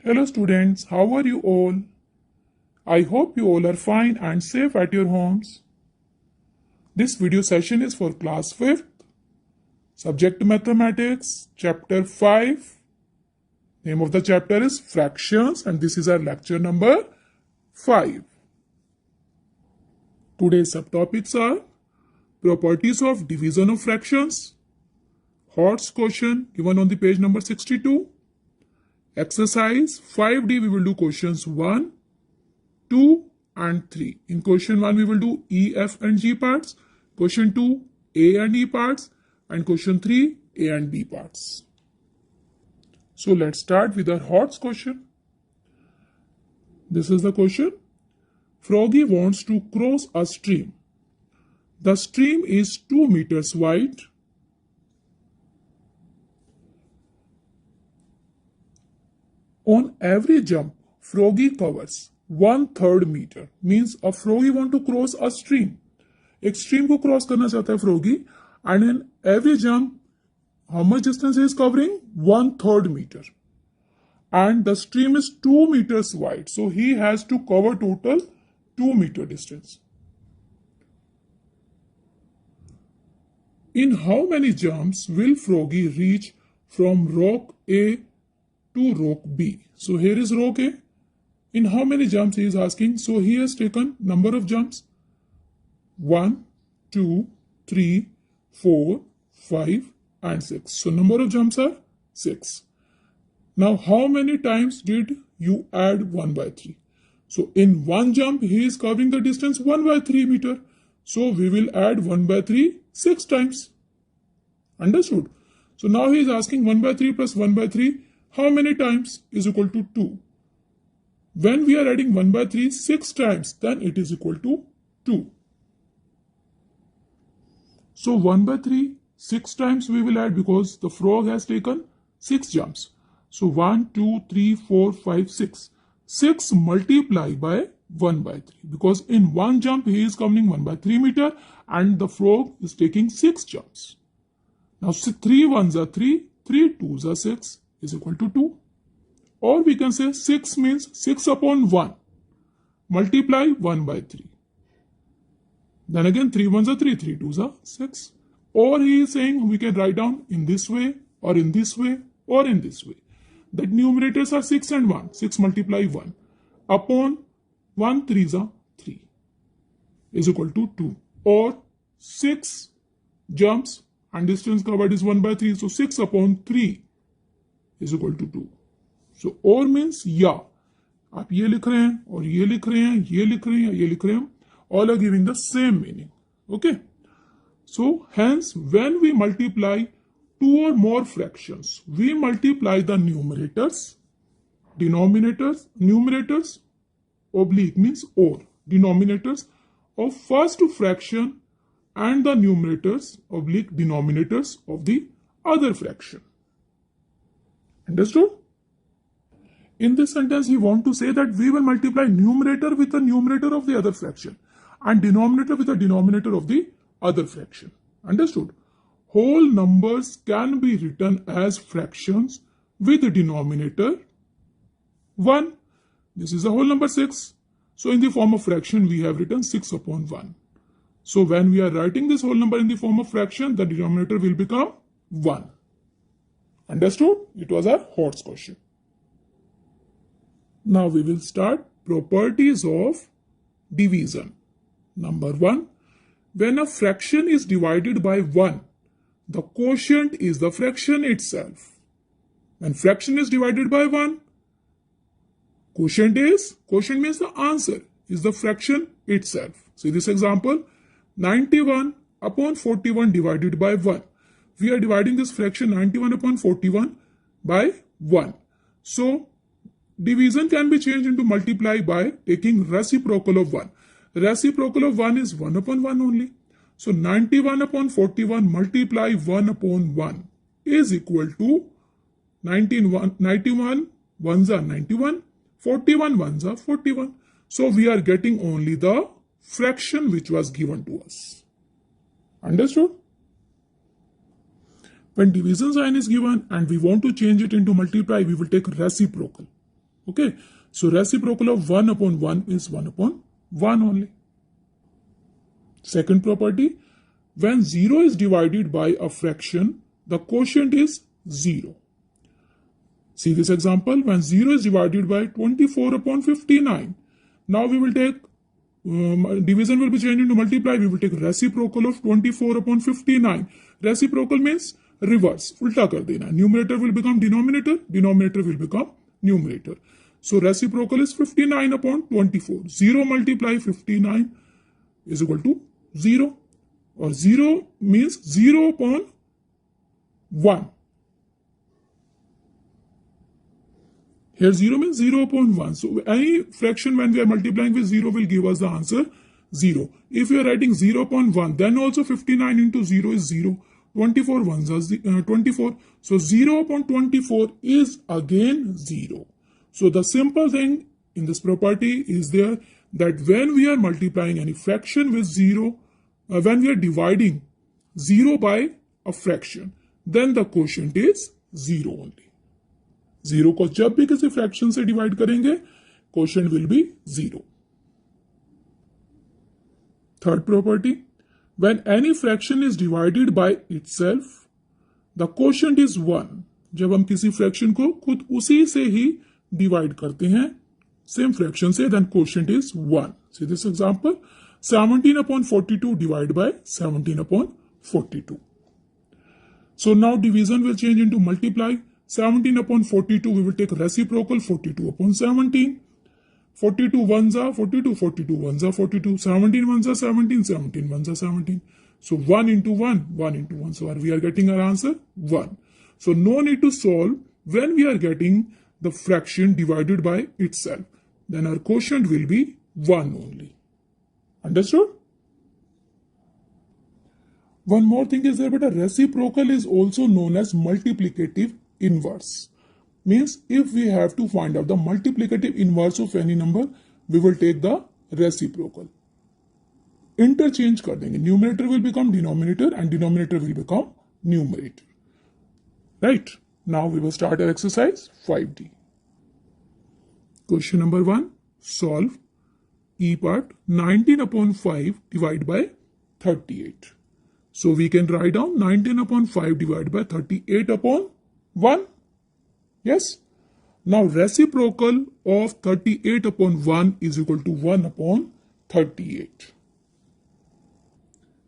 Hello students, how are you all? I hope you all are fine and safe at your homes. This video session is for class 5th, subject mathematics, chapter 5. Name of the chapter is fractions and this is our lecture number 5. Today's subtopics are properties of division of fractions, Hort's question given on the page number 62. Exercise 5D we will do questions 1, 2 and 3. In question 1 we will do E, F and G parts, question 2 A and E parts and question 3 A and B parts. So let's start with our Hort's question. This is the question. Froggy wants to cross a stream. The stream is 2 meters wide. On every jump, Froggy covers 1/3 meter. Means a froggy want to cross a stream. एक stream को cross करना चाहता है froggy, and in every jump, how much distance he is covering? 1/3 meter. And the stream is 2 meters wide, so he has to cover total 2 meter distance. In how many jumps will froggy reach from rock A to rock B? So here is rock A. In how many jumps he is asking? So he has taken number of jumps. 1, 2, 3, 4, 5 and 6. So number of jumps are 6. Now how many times did you add 1/3? So in one jump he is covering the distance 1/3 meter. So we will add 1/3 6 times. Understood? So now he is asking 1/3 plus 1/3 how many times is equal to 2. When we are adding 1/3 6 times, then it is equal to 2. So 1/3 6 times we will add because the frog has taken 6 jumps. So 1, 2, 3, 4, 5, 6. 6 multiplied by 1/3 because in one jump he is covering 1/3 meter and the frog is taking 6 jumps. Now 3 ones are 3, 3 twos are 6 is equal to 2. Or we can say 6 means 6 upon 1. Multiply 1/3. Then again 3 ones are 3, 3 twos are 6. Or he is saying we can write down in this way or in this way or in this way. The numerators are 6 and 1. 6 multiply 1. Upon 1 3s are 3 is equal to 2. Or 6 jumps and distance covered is 1/3. So 6 upon 3 is equal to 2. So or means या आप ये लिख रहे हैं और ये लिख रहे हैं, ये लिख रहे हैं, ये लिख रहे हैं, all are giving the same meaning. Okay. So hence when we multiply two or more fractions, we multiply the numerators, numerators oblique means or denominators of first fraction and the numerators oblique denominators of the other fraction. Understood? In this sentence, he wants to say that we will multiply numerator with the numerator of the other fraction and denominator with the denominator of the other fraction. Understood? Whole numbers can be written as fractions with the denominator 1. This is the whole number 6. So in the form of fraction, we have written 6 upon 1. So when we are writing this whole number in the form of fraction, the denominator will become 1. Understood? It was our Hort's question. Now we will start properties of division. Number 1. When a fraction is divided by 1, the quotient is the fraction itself. When fraction is divided by 1, quotient means the answer is the fraction itself. See this example, 91 upon 41 divided by 1. We are dividing this fraction 91 upon 41 by 1. So division can be changed into multiply by taking reciprocal of 1. Reciprocal of 1 is 1 upon 1 only. So 91 upon 41 multiply 1 upon 1 is equal to 91 ones are 91, 41 ones are 41. So we are getting only the fraction which was given to us. Understood? When division sign is given and we want to change it into multiply, we will take reciprocal. Okay, so reciprocal of 1 upon 1 is 1 upon 1 only. Second property, when 0 is divided by a fraction, the quotient is 0. See this example, when 0 is divided by 24 upon 59. Now we will take, division will be changed into multiply, we will take reciprocal of 24 upon 59. Reciprocal means reverse, ulta kar dena. Numerator will become denominator, denominator will become numerator. So reciprocal is 59 upon 24. 0 multiply 59 is equal to 0. Or 0 means 0 upon 1. Here 0 means 0 upon 1. So any fraction when we are multiplying with 0 will give us the answer 0. If we are writing 0 upon 1, then also 59 into 0 is 0. 24 ones are 24. So 0 upon 24 is again 0. So the simple thing in this property is there that when we are multiplying any fraction with 0, when we are dividing 0 by a fraction, then the quotient is 0 only. 0 को जब भी किसी fraction से divide करेंगे, quotient will be 0. Third property, when any fraction is divided by itself, the quotient is 1. जब हम किसी fraction को खुद उसी से ही डिवाइड करते हैं, सेम फ्रैक्शन से, then quotient is 1. See this example, 17 upon 42 divided by 17 upon 42. So now division will change into multiply. 17 upon 42, we will take reciprocal 42 upon 17. 42 ones are 42, 42 ones are 42, 17 ones are 17, 17 ones are 17. So 1 into 1, 1 into 1. So we are getting our answer 1. So no need to solve when we are getting the fraction divided by itself. Then our quotient will be 1 only. Understood? One more thing is there, but a reciprocal is also known as multiplicative inverse. Means if we have to find out the multiplicative inverse of any number, we will take the reciprocal. Interchange kar denge. Numerator will become denominator and denominator will become numerator. Right? Now we will start our exercise 5D. Question number 1. Solve E part 19 upon 5 divided by 38. So we can write down 19 upon 5 divided by 38 upon 1. Yes. Now reciprocal of 38 upon 1 is equal to 1 upon 38.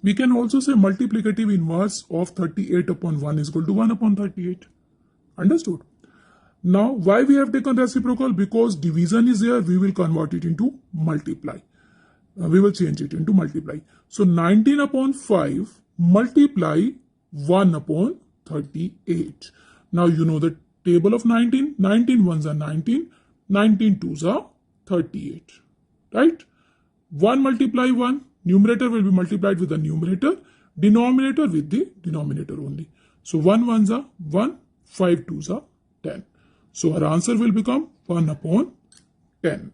We can also say multiplicative inverse of 38 upon 1 is equal to 1 upon 38. Understood? Now why we have taken reciprocal? Because division is there, we will convert it into multiply. We will change it into multiply. So 19 upon 5 multiply 1 upon 38. Now you know the table of 19. 19 ones are 19. 19 twos are 38. Right? 1 multiply 1. Numerator will be multiplied with the numerator. Denominator with the denominator only. So 1 ones are 1. 5 twos are 10. So our answer will become 1 upon 10.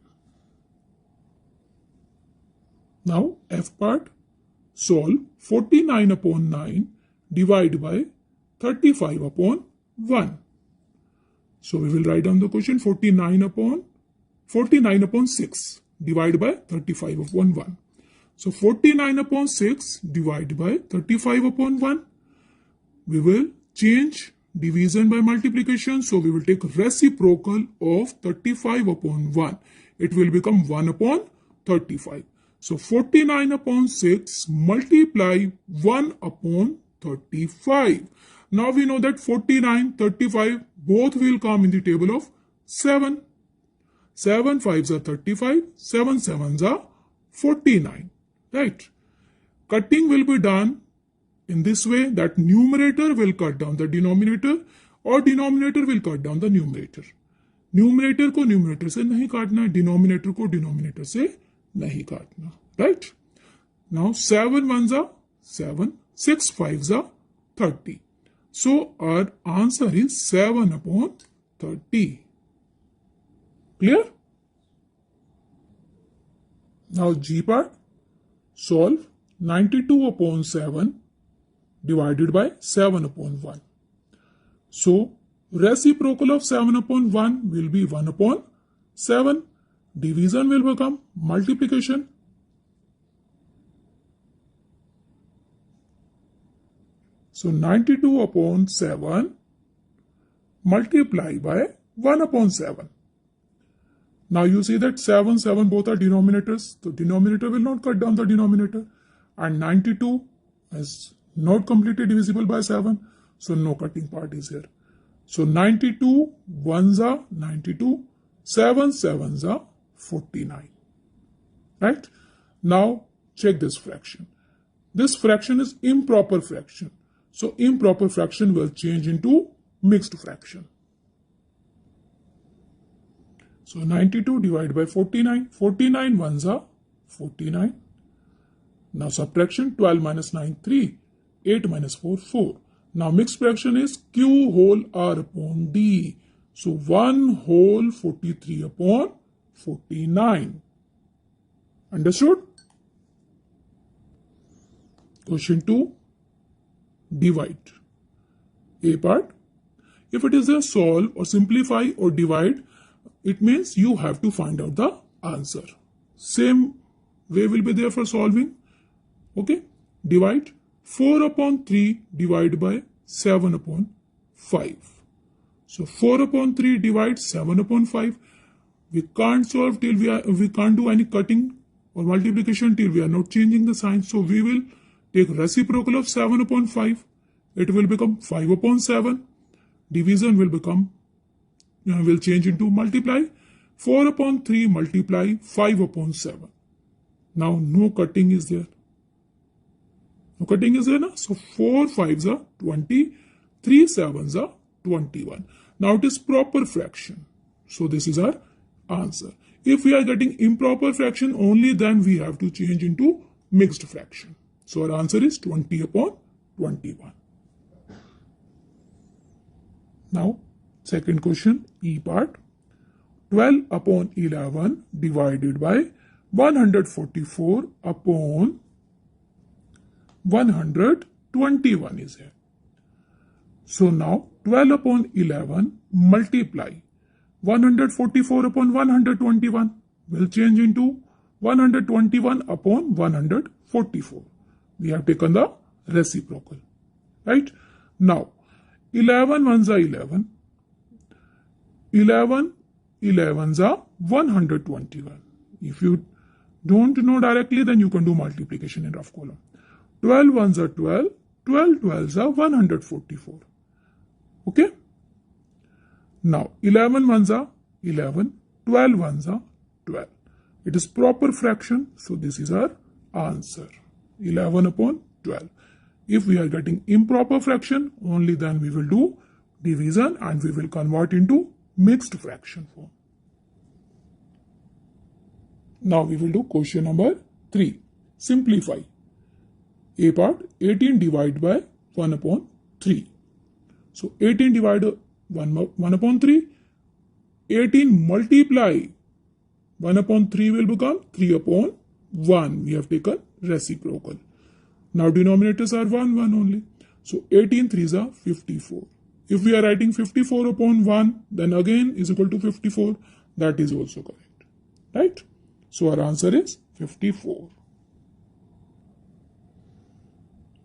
Now F part. Solve 49 upon 9 divided by 35 upon 1. So we will write down the question 49 upon 6 divided by 35 upon 1. So 49 upon 6 divided by 35 upon 1. We will change division by multiplication. So we will take reciprocal of 35 upon 1. It will become 1 upon 35. So 49 upon 6 multiply 1 upon 35. Now we know that 49, 35 both will come in the table of 7. 7 5s are 35, 7 7s are 49. Right? Cutting will be done in this way that numerator will cut down the denominator or denominator will cut down the numerator. Numerator को numerator से नहीं काटना, denominator को denominator से नहीं काटना. Right? Now 7 ones are 7, 6 5s are 30. So our answer is 7 upon 30. Clear? Now G part. Solve 92 upon 7 divided by 7 upon 1. So reciprocal of 7 upon 1 will be 1 upon 7. Division will become multiplication. So 92 upon 7 multiply by 1 upon 7. Now you see that 7, 7 both are denominators. The denominator will not cut down the denominator. And 92 is not completely divisible by 7. So no cutting part is here. So 92 ones are 92. 7 sevens are 49. Right? Now check this fraction. This fraction is improper fraction. So improper fraction will change into mixed fraction. So 92 divided by 49. 49 ones are 49. Now subtraction, 12 minus 9, 3. 8 minus 4, 4. Now mixed fraction is Q whole R upon D. So 1 whole 43 upon 49. Understood? Question 2. Divide. A part. If it is a solve or simplify or divide, it means you have to find out the answer. Same way will be there for solving. Okay. Divide. 4 upon 3 divided by 7 upon 5. So 4 upon 3 divides 7 upon 5. We can't solve till we can't do any cutting or multiplication till we are not changing the sign. So we will take reciprocal of 7 upon 5. It will become 5 upon 7. Division will become will change into multiply. 4 upon 3 multiply 5 upon 7. Now no cutting is there. No cutting is there, na? So 4 5s are 20, 3 7s are 21. Now it is proper fraction. So this is our answer. If we are getting improper fraction, only then we have to change into mixed fraction. So our answer is 20 upon 21. Now second question, E part. 12 upon 11 divided by 144 upon 121 is here. So now 12 upon 11 multiply 144 upon 121 will change into 121 upon 144. We have taken the reciprocal. Right? Now 11 ones are 11. 11 11s are 121. If you don't know directly, then you can do multiplication in rough column. 12 ones are 12. 12 12s are 144. Okay? Now 11 ones are 11. 12 ones are 12. It is proper fraction. So this is our answer. 11 upon 12. If we are getting improper fraction, only then we will do division and we will convert into mixed fraction form. Now we will do question number 3. Simplify. A part, 18 divided by 1 upon 3. So 18 divided 1 upon 3. 18 multiply 1 upon 3 will become 3 upon 1. We have taken reciprocal. Now denominators are 1 only. So 18 3s are 54. If we are writing 54 upon 1, then again is equal to 54. That is also correct. Right? So our answer is 54.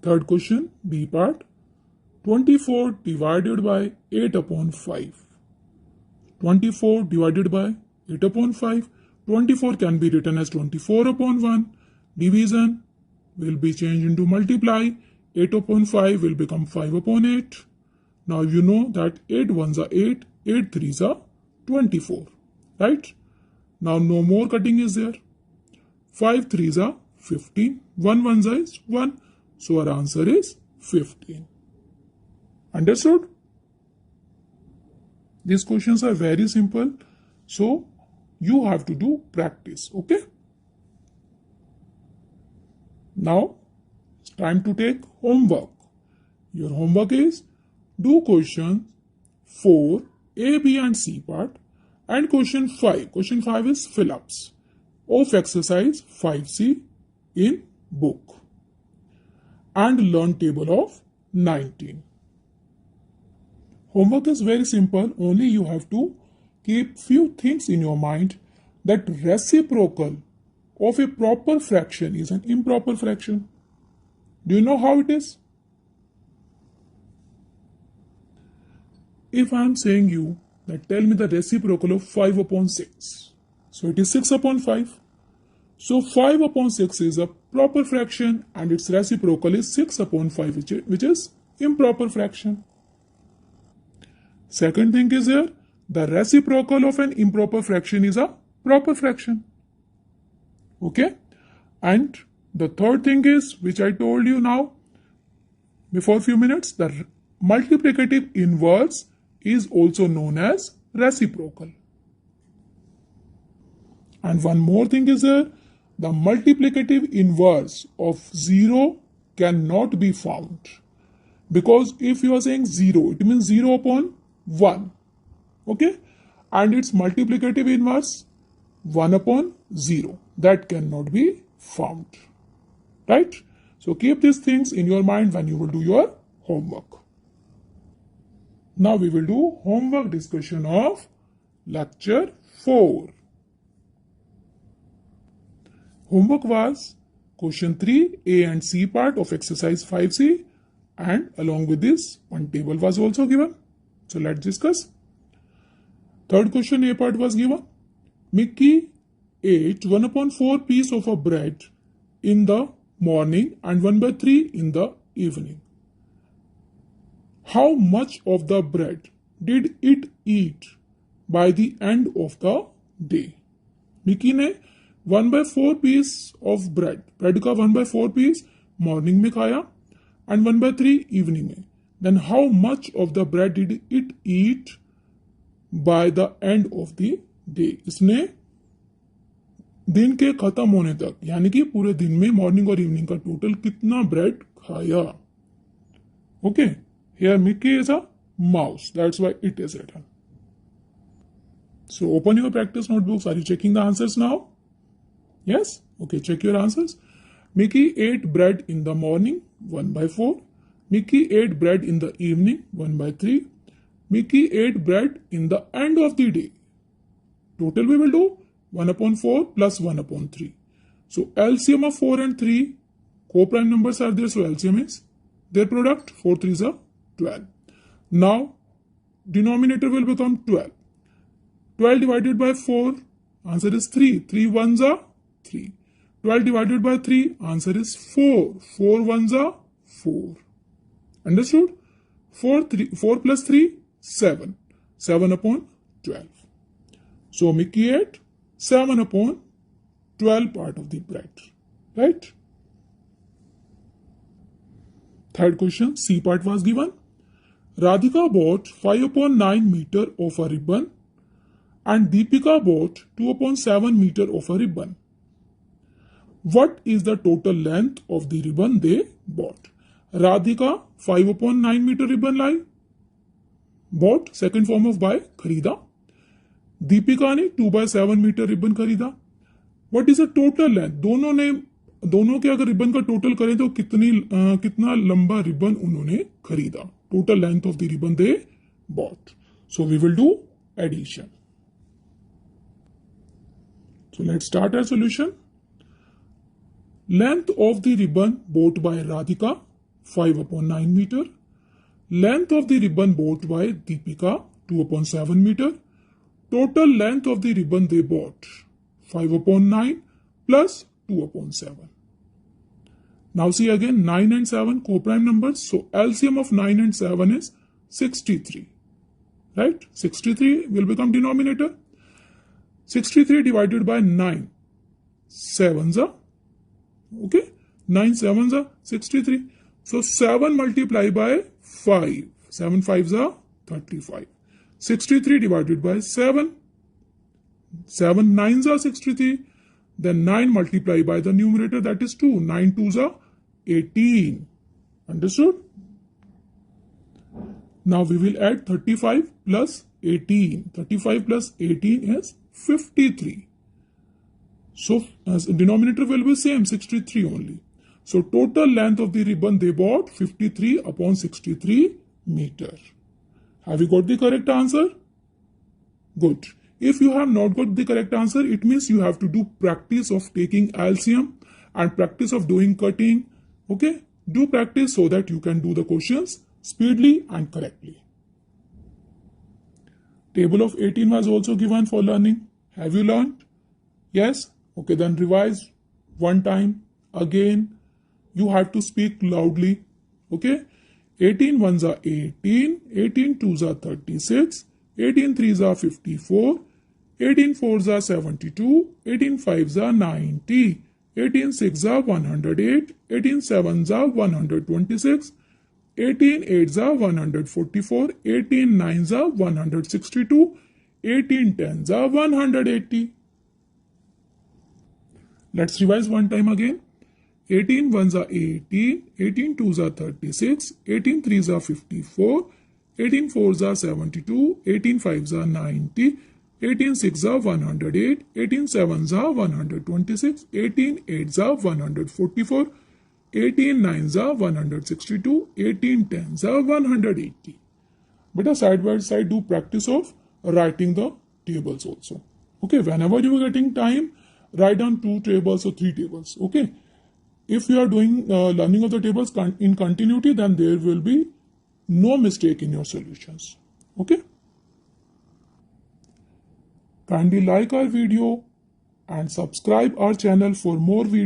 Third question, B part. 24 divided by 8 upon 5. 24 divided by 8 upon 5. 24 can be written as 24 upon 1. Division will be changed into multiply. 8 upon 5 will become 5 upon 8. Now you know that 8 ones are 8. 8 3s are 24. Right? Now no more cutting is there. 5 3s are 15. 1 1 is 1. So our answer is 15. Understood? These questions are very simple. So you have to do practice. Okay? Now it's time to take homework. Your homework is do question 4, A, B and C part and question 5. Question 5 is fill-ups of exercise 5C in book and learn table of 19. Homework is very simple. Only you have to keep few things in your mind that reciprocal of a proper fraction is an improper fraction. Do you know how it is? If I am saying you that tell me the reciprocal of 5 upon 6. So it is 6 upon 5. So 5 upon 6 is a proper fraction and its reciprocal is 6 upon 5, which is improper fraction. Second thing is here, the reciprocal of an improper fraction is a proper fraction. Okay? And the third thing is, which I told you now before a few minutes, the multiplicative inverse is also known as reciprocal. And one more thing is here, the multiplicative inverse of 0 cannot be found. Because if you are saying 0, it means 0 upon 1. Okay? And its multiplicative inverse 1 upon 0. That cannot be found. Right? So keep these things in your mind when you will do your homework. Now we will do homework discussion of lecture 4. Homework was question 3, A and C part of exercise 5C, and along with this, one table was also given. So let's discuss. Third question A part was given. Mickey ate 1 upon 4 piece of a bread in the morning and 1 by 3 in the evening. How much of the bread did it eat by the end of the day? Mickey ने 1 by 4 piece of bread का 1 by 4 piece morning में खाया and 1 by 3 evening में. Then how much of the bread did it eat by the end of the day. इसने दिन के खत्म होने तक यानी कि पूरे दिन में मॉर्निंग और इवनिंग का टोटल कितना ब्रेड खाया. Okay, here Mickey is a mouse, that's why it is written. So open your practice notebooks. Are you checking the answers now? Yes? Okay, check your answers. Mickey ate bread in the morning, 1 by 4. Mickey ate bread in the evening, 1 by 3. Mickey ate bread in the end of the day. Total we will do 1 upon 4 plus 1 upon 3. So LCM of 4 and 3, co-prime numbers are there, so LCM is their product. 4 3s are 12. Now, denominator will become 12. 12 divided by 4, answer is 3. 3 1s are 3. 12 divided by 3, answer is 4. 4 1s are 4. Understood? 4 plus 3, 7. 7 upon 12. So Mickey ate 7 upon 12 part of the bread. Right? Third question, C part was given. Radhika bought 5 upon 9 meter of a ribbon and Deepika bought 2 upon 7 meter of a ribbon. What is the total length of the ribbon they bought? Radhika 5 upon 9 meter ribbon lie, bought second form of buy, खरीदा. दीपिका ने 2 by 7 metre ribbon खरीदा. What is the total length? दोनों के अगर ribbon का total करें तो कितना लंबा रिबन उन्होंने खरीदा. Total length of the ribbon they bought. So we will do addition. So let's start our solution. Length of the ribbon bought by Radhika 5 upon 9 meter. Length of the ribbon bought by Deepika 2 upon 7 meter. Total length of the ribbon they bought 5 upon 9 plus 2 upon 7. Now see again 9 and 7 co-prime numbers. So LCM of 9 and 7 is 63. Right? 63 will become denominator. 63 divided by 9. 7s are. Okay? 9 7s are 63. So 7 multiplied by 5. 7 5s are 35. 63 divided by 7. 7 9s are 63. Then 9 multiplied by the numerator, that is 2. 9 2s are 18. Understood? Now we will add 35 plus 18. 35 plus 18 is 53. So as denominator will be same, 63 only. So total length of the ribbon they bought 53 upon 63 meter. Have you got the correct answer? Good. If you have not got the correct answer, it means you have to do practice of taking LCM and practice of doing cutting. Okay? Do practice so that you can do the questions speedily and correctly. Table of 18 was also given for learning. Have you learned? Yes? Okay, then revise one time. Again, you have to speak loudly. Okay? 18 ones are 18, 18 twos are 36, 18 threes are 54, 18 fours are 72, 18 fives are 90, 18 sixes are 108, 18 sevens are 126, 18 eights are 144, 18 nines are 162, 18 tens are 180. Let's revise one time again. 18 ones are 18, 18 twos are 36, 18 threes are 54, 18 fours are 72, 18 fives are 90, 18 sixes are 108, 18 sevens are 126, 18 eights are 144, 18 nines are 162, 18 tens are 180. But side by side do practice of writing the tables also. Okay, whenever you are getting time, write down 2 tables or 3 tables. Okay. If you are doing learning of the tables in continuity, then there will be no mistake in your solutions. Okay. Kindly like our video and subscribe our channel for more videos.